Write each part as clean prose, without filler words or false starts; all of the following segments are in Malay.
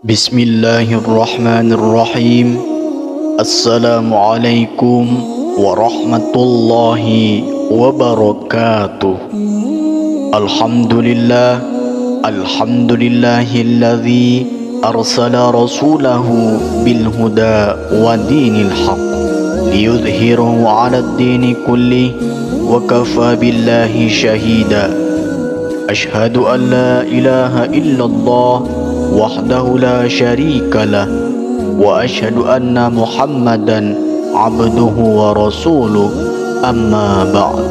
Bismillahirrahmanirrahim. Assalamualaikum warahmatullahi wabarakatuh. Alhamdulillah, alhamdulillahilladzi arsala rasulahu bil huda wa dinil haq liyudhhirahu 'ala ad-dini kulli wa kafa billahi shahida. Ashhadu an la ilaha illallah wahdahu la syarikalah wa ashhadu anna Muhammadan abduhu wa rasuluh, amma ba'd.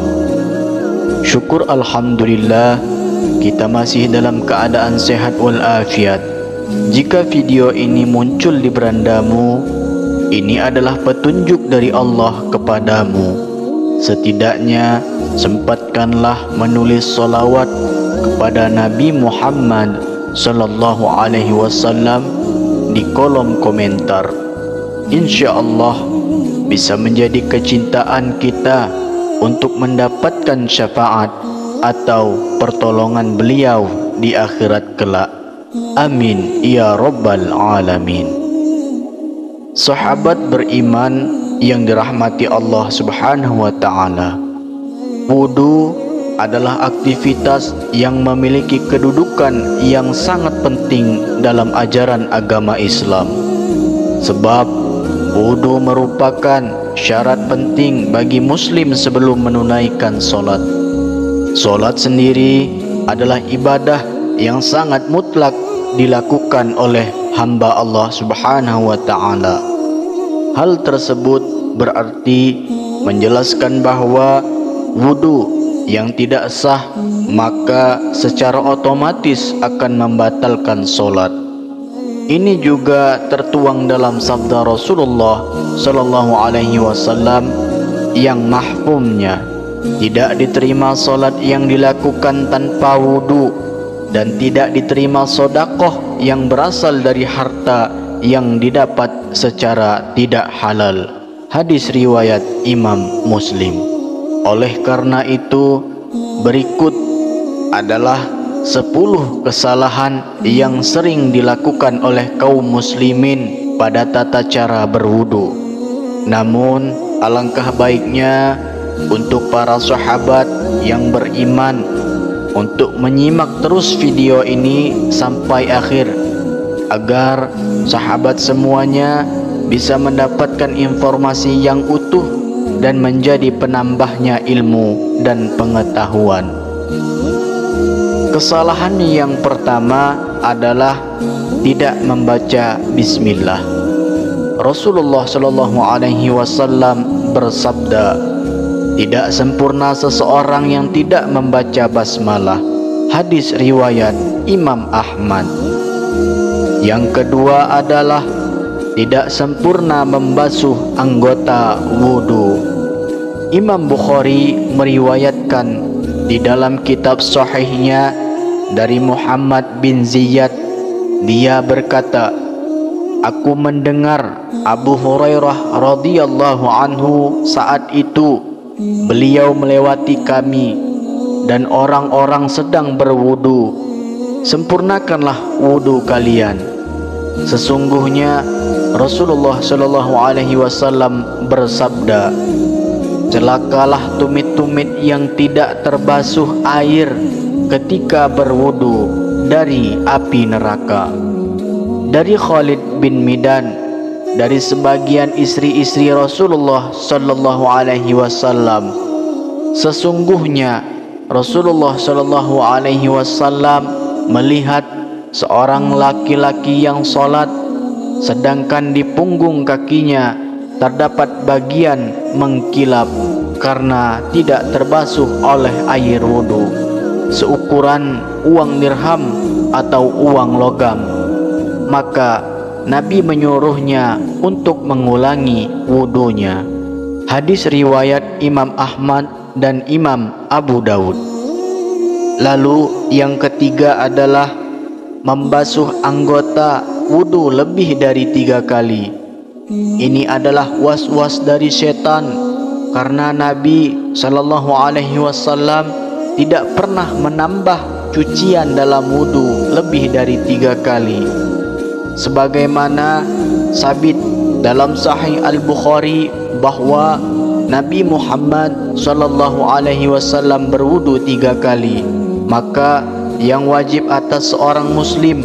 Syukur alhamdulillah, kita masih dalam keadaan sehat walafiat. Jika video ini muncul di berandamu, ini adalah petunjuk dari Allah kepadamu. Setidaknya sempatkanlah menulis salawat kepada Nabi Muhammad sallallahu alaihi wasallam di kolom komentar. InsyaAllah bisa menjadi kecintaan kita untuk mendapatkan syafaat atau pertolongan beliau di akhirat kelak. Amin ya rabbal alamin. Sahabat beriman yang dirahmati Allah subhanahu wa ta'ala, wudu adalah aktivitas yang memiliki kedudukan yang sangat penting dalam ajaran agama Islam. Sebab wudu merupakan syarat penting bagi muslim sebelum menunaikan solat. Solat sendiri adalah ibadah yang sangat mutlak dilakukan oleh hamba Allah subhanahu wa ta'ala. Hal tersebut berarti menjelaskan bahwa wudu yang tidak sah maka secara otomatis akan membatalkan solat. Ini juga tertuang dalam sabda Rasulullah sallallahu alaihi wasallam yang mahfumnya, tidak diterima solat yang dilakukan tanpa wudu, dan tidak diterima sedekah yang berasal dari harta yang didapat secara tidak halal. Hadis riwayat Imam Muslim. Oleh karena itu, berikut adalah 10 kesalahan yang sering dilakukan oleh kaum muslimin pada tata cara berwudu. Namun, alangkah baiknya untuk para sahabat yang beriman untuk menyimak terus video ini sampai akhir, agar sahabat semuanya bisa mendapatkan informasi yang utuh dan menjadi penambahnya ilmu dan pengetahuan. Kesalahan yang pertama adalah tidak membaca bismillah. Rasulullah sallallahu alaihi wasallam bersabda, tidak sempurna seseorang yang tidak membaca basmalah. Hadis riwayat Imam Ahmad. Yang kedua adalah tidak sempurna membasuh anggota wudu. Imam Bukhari meriwayatkan di dalam kitab sahihnya dari Muhammad bin Ziyad, dia berkata, aku mendengar Abu Hurairah radhiyallahu anhu saat itu beliau melewati kami dan orang-orang sedang berwudu. Sempurnakanlah wudu kalian. Sesungguhnya Rasulullah sallallahu alaihi wasallam bersabda, celakalah tumit-tumit yang tidak terbasuh air ketika berwudu dari api neraka. Dari Khalid bin Midan, dari sebagian istri-istri Rasulullah sallallahu alaihi wasallam, sesungguhnya Rasulullah sallallahu alaihi wasallam melihat seorang laki-laki yang salat, sedangkan di punggung kakinya terdapat bagian mengkilap karena tidak terbasuh oleh air wudu, seukuran uang dirham atau uang logam. Maka Nabi menyuruhnya untuk mengulangi wudunya. Hadis riwayat Imam Ahmad dan Imam Abu Daud. Lalu yang ketiga adalah membasuh anggota wudu lebih dari 3 kali. Ini adalah was-was dari setan, karena Nabi sallallahu alaihi wasallam tidak pernah menambah cucian dalam wudu lebih dari 3 kali, sebagaimana sabit dalam Sahih Al-Bukhari bahwa Nabi Muhammad SAW berwudu 3 kali. Maka yang wajib atas seorang muslim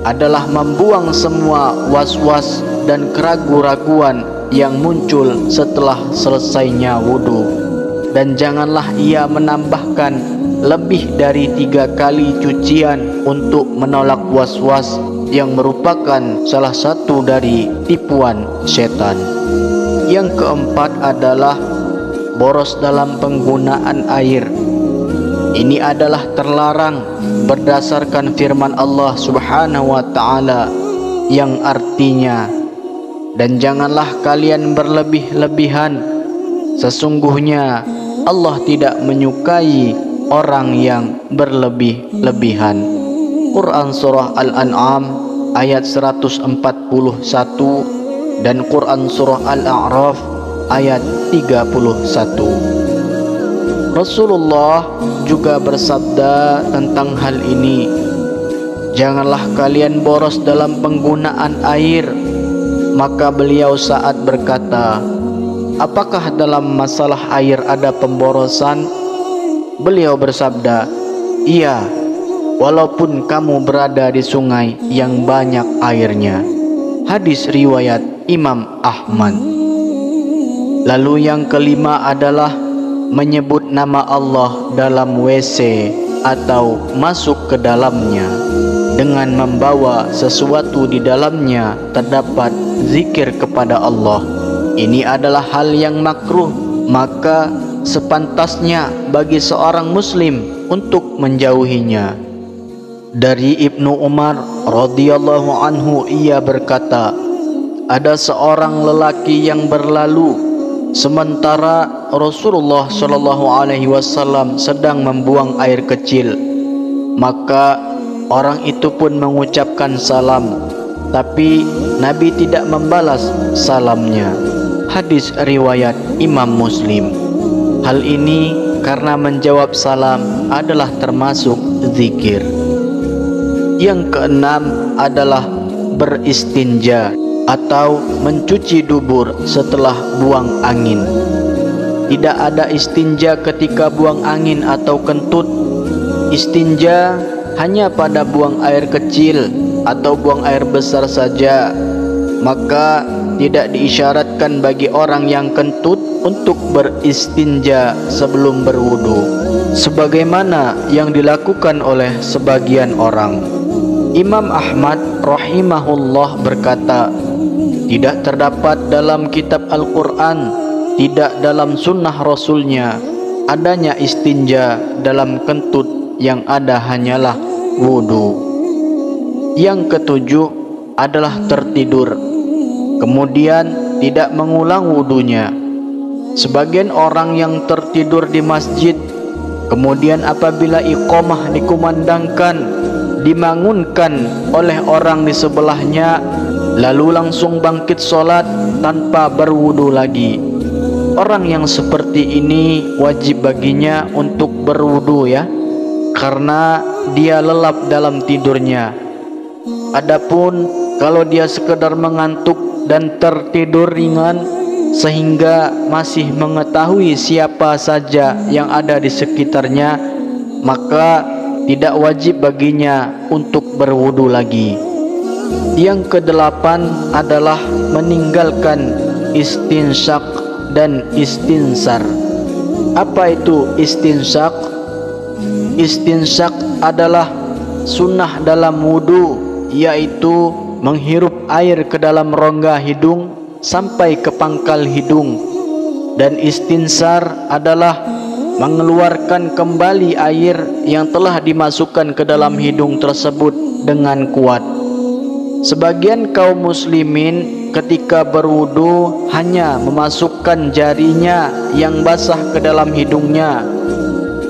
adalah membuang semua was-was dan keraguan-raguan yang muncul setelah selesainya wudu, dan janganlah ia menambahkan lebih dari 3 kali cucian untuk menolak was-was yang merupakan salah satu dari tipuan setan. Yang keempat adalah boros dalam penggunaan air. Ini adalah terlarang berdasarkan firman Allah Subhanahu wa taala yang artinya, dan janganlah kalian berlebih-lebihan, sesungguhnya Allah tidak menyukai orang yang berlebih-lebihan. Quran Surah Al-An'am ayat 141 dan Quran Surah Al-A'raf ayat 31. Rasulullah juga bersabda tentang hal ini, janganlah kalian boros dalam penggunaan air. Maka beliau saat berkata, apakah dalam masalah air ada pemborosan? Beliau bersabda, iya, walaupun kamu berada di sungai yang banyak airnya. Hadis riwayat Imam Ahmad. Lalu yang kelima adalah menyebut nama Allah dalam WC atau masuk ke dalamnya dengan membawa sesuatu di dalamnya terdapat zikir kepada Allah. Ini adalah hal yang makruh, maka sepantasnya bagi seorang muslim untuk menjauhinya. Dari Ibnu Umar radhiyallahu anhu, ia berkata, ada seorang lelaki yang berlalu sementara Rasulullah SAW sedang membuang air kecil. Maka orang itu pun mengucapkan salam, tapi Nabi tidak membalas salamnya. Hadis riwayat Imam Muslim. Hal ini karena menjawab salam adalah termasuk zikir. Yang keenam adalah beristinja atau mencuci dubur setelah buang angin. Tidak ada istinja ketika buang angin atau kentut. Istinja hanya pada buang air kecil atau buang air besar saja. Maka tidak diisyaratkan bagi orang yang kentut untuk beristinja sebelum berwudu, sebagaimana yang dilakukan oleh sebagian orang. Imam Ahmad rahimahullah berkata, tidak terdapat dalam kitab Al-Quran, tidak dalam sunnah Rasulnya adanya istinja dalam kentut, yang ada hanyalah wudu. Yang ketujuh adalah tertidur, kemudian tidak mengulang wudunya. Sebagian orang yang tertidur di masjid, kemudian apabila iqamah dikumandangkan, dibangunkan oleh orang di sebelahnya, lalu langsung bangkit sholat tanpa berwudu lagi. Orang yang seperti ini wajib baginya untuk berwudu ya, karena dia lelap dalam tidurnya. Adapun kalau dia sekedar mengantuk dan tertidur ringan sehingga masih mengetahui siapa saja yang ada di sekitarnya, maka tidak wajib baginya untuk berwudu lagi. Yang kedelapan adalah meninggalkan istinsyak dan istinsar. Apa itu istinsyak? Istinsyak adalah sunnah dalam wudu, yaitu menghirup air ke dalam rongga hidung sampai ke pangkal hidung. Dan istinsar adalah mengeluarkan kembali air yang telah dimasukkan ke dalam hidung tersebut dengan kuat. Sebagian kaum muslimin ketika berwudu hanya memasukkan jarinya yang basah ke dalam hidungnya.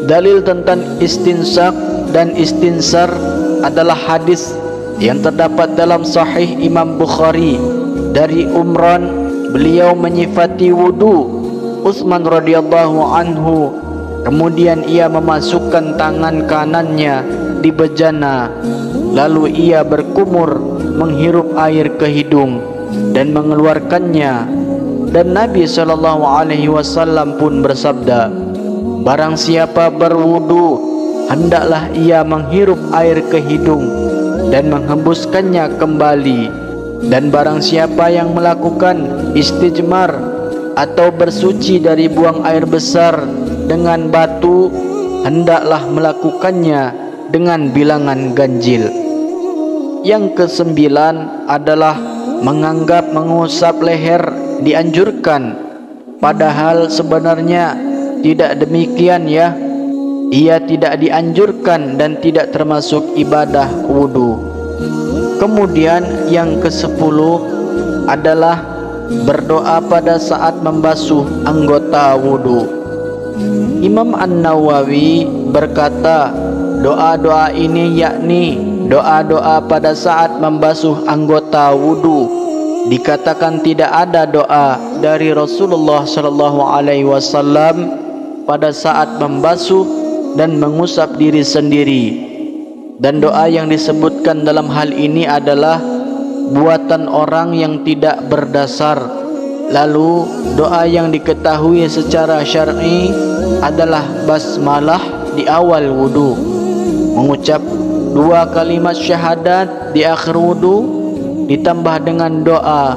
Dalil tentang istinsak dan istinsar adalah hadis yang terdapat dalam Sahih Imam Bukhari dari Umran. Beliau menyifati wudu Utsman radhiyallahu anhu Kemudian ia memasukkan tangan kanannya di bejana, lalu ia berkumur menghirup air ke hidung dan mengeluarkannya. Dan Nabi SAW pun bersabda, barang siapa berwudu, hendaklah ia menghirup air ke hidung dan menghembuskannya kembali. Dan barang siapa yang melakukan istijmar atau bersuci dari buang air besar dengan batu, hendaklah melakukannya dengan bilangan ganjil. Yang kesembilan adalah menganggap mengusap leher dianjurkan, padahal sebenarnya tidak demikian ya. Ia tidak dianjurkan dan tidak termasuk ibadah wudu. Kemudian yang ke-10 adalah berdoa pada saat membasuh anggota wudu. Imam An-Nawawi berkata, doa-doa ini yakni doa-doa pada saat membasuh anggota wudu. Dikatakan tidak ada doa dari Rasulullah SAW pada saat membasuh dan mengusap diri sendiri. Dan doa yang disebutkan dalam hal ini adalah buatan orang yang tidak berdasar. Lalu doa yang diketahui secara syar'i adalah basmalah di awal wudu, mengucap 2 kalimat syahadat di akhir wudu, ditambah dengan doa,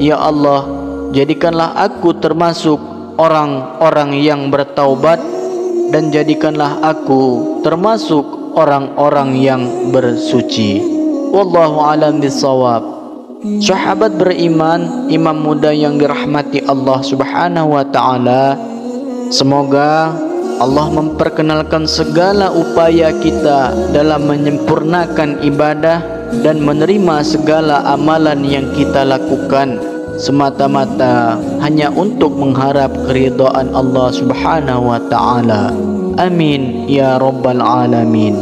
ya Allah, jadikanlah aku termasuk orang-orang yang bertaubat, dan jadikanlah aku termasuk orang-orang yang bersuci. Wallahu a'lam bishawab. Sahabat beriman, imam muda yang dirahmati Allah Subhanahu wa taala, semoga Allah memperkenalkan segala upaya kita dalam menyempurnakan ibadah dan menerima segala amalan yang kita lakukan semata-mata hanya untuk mengharap keridhaan Allah Subhanahu wa taala. Amin ya rabbal alamin.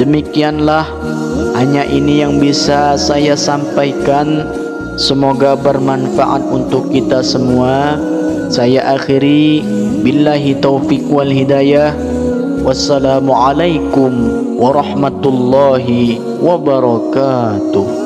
Demikianlah, hanya ini yang bisa saya sampaikan. Semoga bermanfaat untuk kita semua. Saya akhiri, billahi taufiq wal hidayah. Wassalamualaikum warahmatullahi wabarakatuh.